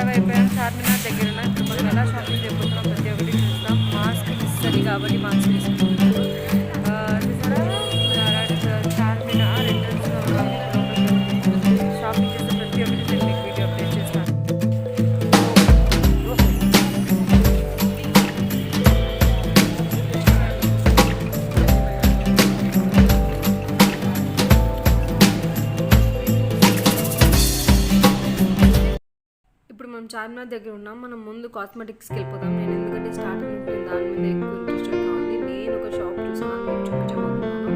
Arrive అయిపోయాం. చార్మినార్ దగ్గర ఉన్నాం. ఇప్పుడు మనం ఎలా షాపింగ్ చేయబోతున్నాం ప్రతి ఒక్కటి చూస్తాం. మాస్క్ ఇస్తుంది కాబట్టి మాస్క్ వేసుకుంటున్నాను. చార్మినార్ ఎంట్రన్స్లో షాపింగ్ చేస్తే ప్రతి ఒక్కటి నేను మీకు వీడియో అప్డేట్ చేస్తాను. ఇప్పుడు మనం చార్మినార్ దగ్గర ఉన్నాం. మనం ముందు కాస్మెటిక్స్కి వెళ్ళిపోతాం. నేను ఎందుకంటే స్టార్టింగ్ ఉంటుంది దాని మీద ఎక్కువ ఇంట్రెస్ట్ ఉంది. నేను ఒక షాప్ చూసాను, మీకు చూపించబోతున్నాను.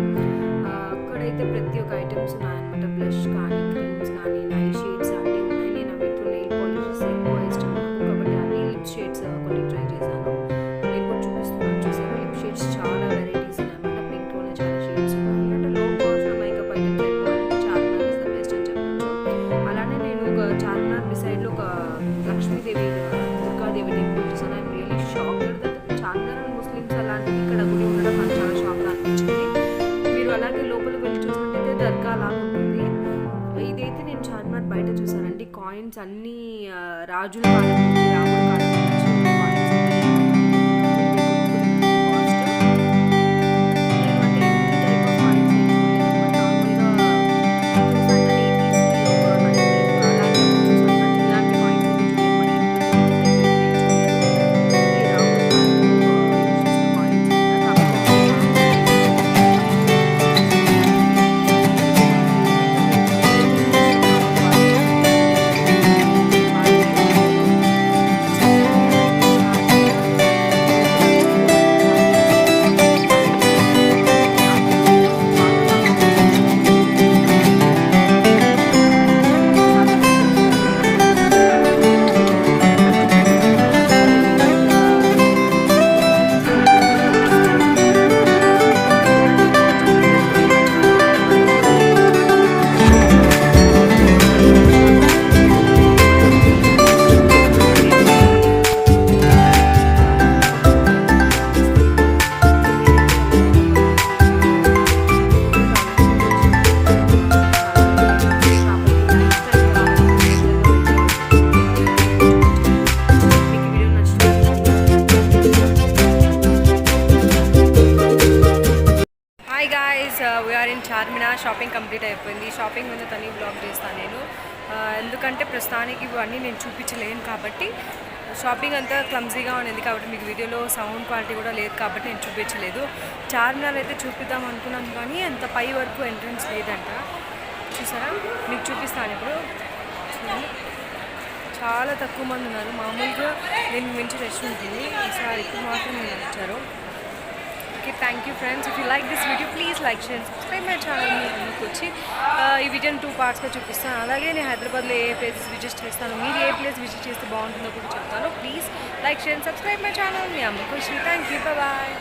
అక్కడైతే ప్రతి ఒక్క ఐటమ్స్ ఉన్నాయన్నమాట. బ్లష్ కానీ, క్రీమ్స్ కానీ, నైట్ షేడ్స్ అన్నీ ఉన్నాయి. నేను అవి ఇప్పుడు నెయిల్ పాలిషెస్ ఎక్కువ ఇష్టం నాకు కాబట్టి అవి లిప్ షేడ్స్ కొన్ని ట్రై చేశాను. నేను కూడా చూపిస్తున్నాను. చూసాను లిప్ షేడ్స్ చాలా వెరైటీస్ ఉన్నాయన్నమాట. పింక్లోనే చాలా షేడ్స్ ఉన్నాయి. అంటే లో కాస్ట్లో మేకప్ ఐటమ్స్ ఎక్కువ అంటే చార్మినార్ ఇస్ ద బెస్ట్ అని చెప్పచ్చు. అలానే నేను ఒక చార్మినార్ బిసైడ్లో ఒక లక్ష్మీదేవి దుర్గాదేవి టెంపుల్ చూసాను. I'm really shocked that Charminar and Muslims అలాంటివి ఇక్కడ గుడి ఉండడం నాకు చాలా షాక్గా అనిపించింది. మీరు అలాగే లోపలికి వెళ్ళి చూసినట్టయితే దర్గా లాగా ఉంటుంది. ఇదైతే నేను చార్మినార్ బయట చూసానండి. కాయిన్స్ అన్నీ రాజుల కాలం నుంచి రాముల కాలం నుంచి coins we are in Charminar. Shopping complete అయిపోయింది. షాపింగ్ మీద తని బ్లాగ్ చేస్తాను నేను, ఎందుకంటే ప్రస్తుతానికి ఇవన్నీ నేను చూపించలేను కాబట్టి. షాపింగ్ అంతా క్లమ్జీగా ఉండేది కాబట్టి మీకు వీడియోలో సౌండ్ క్వాలిటీ కూడా లేదు కాబట్టి నేను చూపించలేదు. చార్మినార్ అయితే చూపిద్దాం అనుకున్నాను కానీ అంత పై వరకు ఎంట్రన్స్ లేదంట. చూసారా, మీకు చూపిస్తాను ఇప్పుడు. చాలా తక్కువ మంది ఉన్నారు. మామూలుగా దీనికి మించి రెస్ట్ ఉంటుంది. ఈసారి ఇప్పుడు మాత్రం నేను వచ్చారు. Thank you friends. If you like this video please like share subscribe my channel. మీకు వచ్చి ఈ వీడియోని 2 పార్ట్స్గా చూపిస్తాను. అలాగే నేను హైదరాబాద్లో ఏ ప్లేసెస్ విజిట్ చేస్తాను, మీరు ఏ ప్లేస్ విజిట్ చేస్తే బాగుంటుందో కూడా చెప్తాను. Please like share subscribe my channel. మీ అమ్మకు థ్యాంక్ యూ. బాయ్.